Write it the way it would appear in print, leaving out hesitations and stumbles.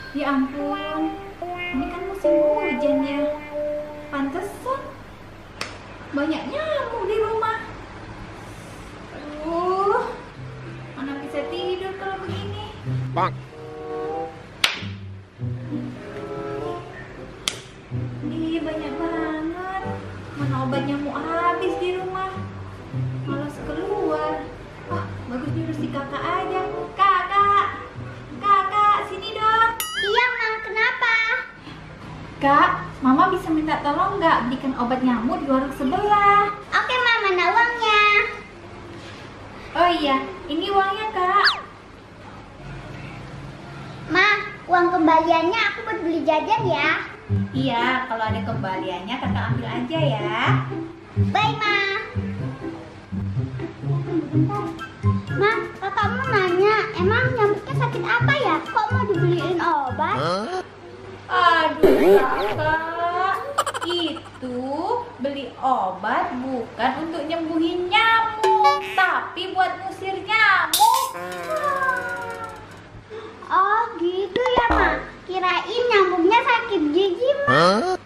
Ya ampun, ini kan musim hujan ya. Pantesan banyak nyamuk di rumah. Aduh, mana bisa tidur kalau begini. Bang. Ih, banyak banget. Mana obat nyamuk habis di rumah. Malas keluar. Wah, bagus diurus di kakak aja. Kakak, sini dong. Iya, Ma. Kenapa? Kak, Mama bisa minta tolong nggak belikan obat nyamuk di warung sebelah? Oke, Ma. Mana uangnya? Oh iya, ini uangnya, Kak. Ma, uang kembaliannya aku buat beli jajan ya. Iya, kalau ada kembaliannya kakak ambil aja ya. Bye, Ma. Ma, kakak mau nanya, emang nyamuknya sakit apa ya? Kok mau dibeliin obat? Aduh, kakak. Itu beli obat bukan untuk nyembuhin nyamuk, tapi buat ngusir nyamuk. Oh, gitu ya, Ma. Kirain nyamuknya sakit gigi, Ma.